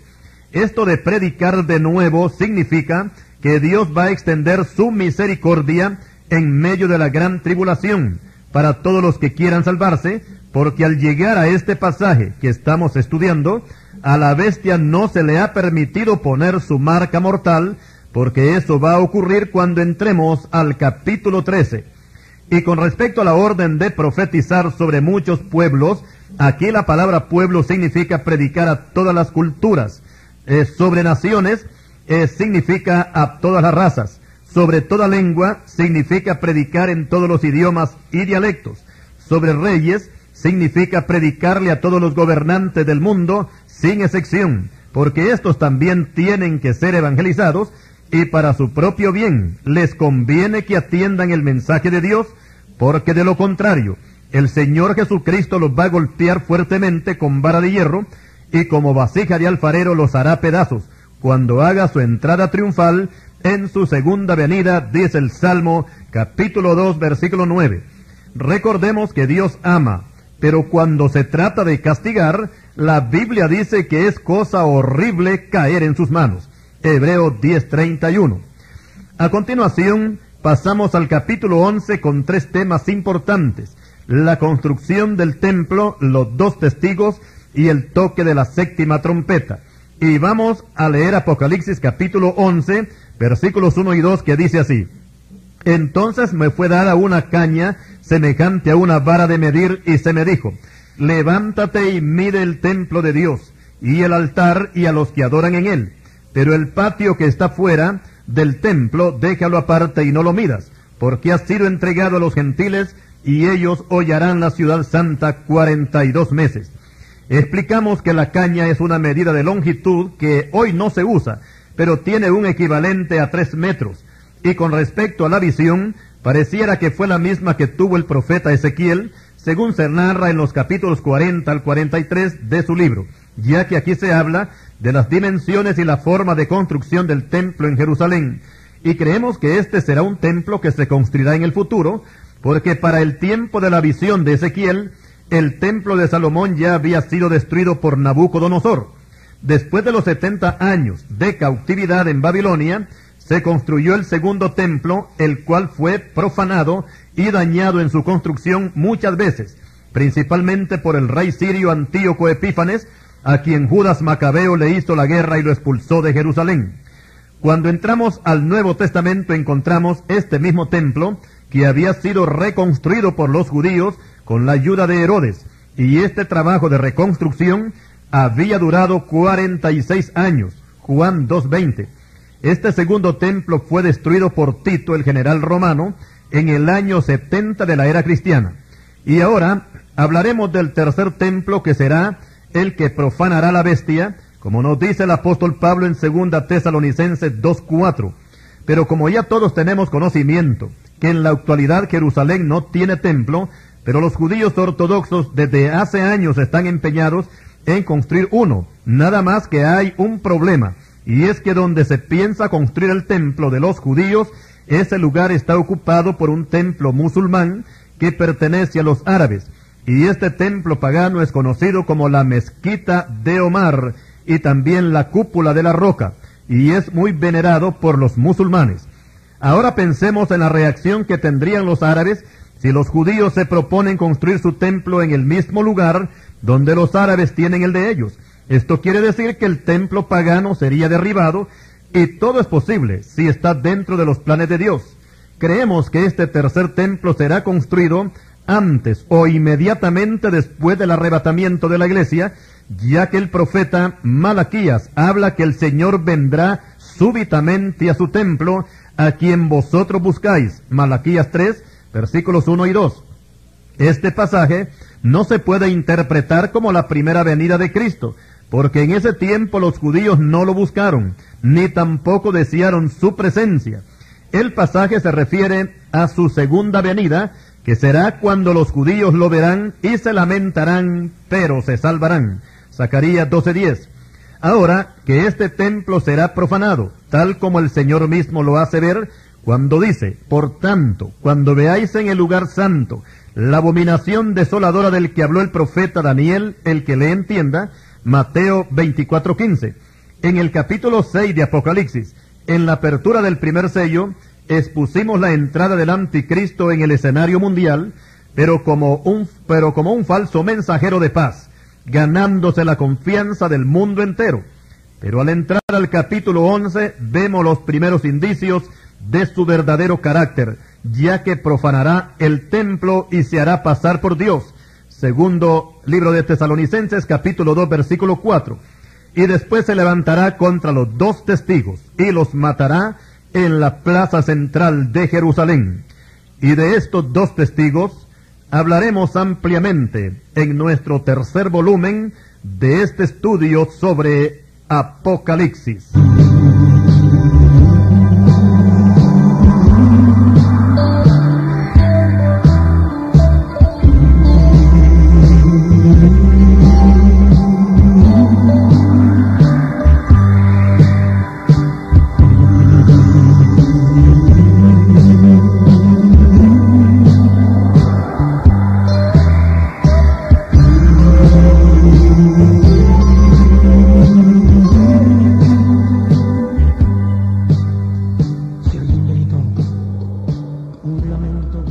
C: Esto de predicar de nuevo significa que Dios va a extender su misericordia en medio de la gran tribulación para todos los que quieran salvarse, porque al llegar a este pasaje que estamos estudiando, a la bestia no se le ha permitido poner su marca mortal, porque eso va a ocurrir cuando entremos al capítulo 13. Y con respecto a la orden de profetizar sobre muchos pueblos, aquí la palabra pueblo significa predicar a todas las culturas. Sobre naciones significa a todas las razas. Sobre toda lengua significa predicar en todos los idiomas y dialectos. Sobre reyes significa predicarle a todos los gobernantes del mundo sin excepción, porque estos también tienen que ser evangelizados y para su propio bien les conviene que atiendan el mensaje de Dios, porque de lo contrario, el Señor Jesucristo los va a golpear fuertemente con vara de hierro y como vasija de alfarero los hará pedazos cuando haga su entrada triunfal en su segunda venida, dice el Salmo capítulo 2, versículo 9. Recordemos que Dios ama, pero cuando se trata de castigar, la Biblia dice que es cosa horrible caer en sus manos. Hebreos 10:31. A continuación, pasamos al capítulo 11 con 3 temas importantes: la construcción del templo, los 2 testigos y el toque de la 7ª trompeta. Y vamos a leer Apocalipsis capítulo 11, versículos 1 y 2, que dice así: Entonces me fue dada una caña semejante a una vara de medir, y se me dijo: Levántate y mide el templo de Dios, y el altar, y a los que adoran en él. Pero el patio que está fuera del templo, déjalo aparte y no lo midas, porque ha sido entregado a los gentiles, y ellos hollarán la ciudad santa 42 meses. Explicamos que la caña es una medida de longitud que hoy no se usa, pero tiene un equivalente a 3 metros. Y con respecto a la visión, pareciera que fue la misma que tuvo el profeta Ezequiel, según se narra en los capítulos 40 al 43 de su libro, ya que aquí se habla de las dimensiones y la forma de construcción del templo en Jerusalén. Y creemos que este será un templo que se construirá en el futuro, porque para el tiempo de la visión de Ezequiel, el templo de Salomón ya había sido destruido por Nabucodonosor. Después de los 70 años de cautividad en Babilonia, se construyó el segundo templo, el cual fue profanado y dañado en su construcción muchas veces, principalmente por el rey sirio Antíoco Epífanes, a quien Judas Macabeo le hizo la guerra y lo expulsó de Jerusalén. Cuando entramos al Nuevo Testamento encontramos este mismo templo, que había sido reconstruido por los judíos con la ayuda de Herodes, y este trabajo de reconstrucción había durado 46 años, Juan 2:20. Este segundo templo fue destruido por Tito, el general romano, en el año 70 de la era cristiana. Y ahora hablaremos del tercer templo, que será el que profanará la bestia, como nos dice el apóstol Pablo en 2 Tesalonicenses 2:4. Pero como ya todos tenemos conocimiento que en la actualidad Jerusalén no tiene templo, pero los judíos ortodoxos desde hace años están empeñados en construir uno, nada más que hay un problema, y es que donde se piensa construir el templo de los judíos, ese lugar está ocupado por un templo musulmán que pertenece a los árabes, y este templo pagano es conocido como la Mezquita de Omar y también la Cúpula de la Roca, y es muy venerado por los musulmanes. Ahora pensemos en la reacción que tendrían los árabes si los judíos se proponen construir su templo en el mismo lugar donde los árabes tienen el de ellos. Esto quiere decir que el templo pagano sería derribado, y todo es posible si está dentro de los planes de Dios. Creemos que este tercer templo será construido antes o inmediatamente después del arrebatamiento de la iglesia, ya que el profeta Malaquías habla que el Señor vendrá súbitamente a su templo, a quien vosotros buscáis. Malaquías 3, versículos 1 y 2. Este pasaje no se puede interpretar como la primera venida de Cristo, porque en ese tiempo los judíos no lo buscaron, ni tampoco desearon su presencia. El pasaje se refiere a su segunda venida, que será cuando los judíos lo verán y se lamentarán, pero se salvarán. Zacarías 12:10. Ahora que este templo será profanado, tal como el Señor mismo lo hace ver, cuando dice: por tanto, cuando veáis en el lugar santo la abominación desoladora del que habló el profeta Daniel, el que le entienda, Mateo 24:15. En el capítulo 6 de Apocalipsis, en la apertura del primer sello, expusimos la entrada del anticristo en el escenario mundial, pero como un falso mensajero de paz, ganándose la confianza del mundo entero. Pero al entrar al capítulo 11, vemos los primeros indicios de su verdadero carácter, ya que profanará el templo y se hará pasar por Dios. Segundo libro de Tesalonicenses, capítulo 2, versículo 4. Y después se levantará contra los 2 testigos y los matará en la plaza central de Jerusalén. Y de estos 2 testigos hablaremos ampliamente en nuestro tercer volumen de este estudio sobre Apocalipsis.
D: Un lamento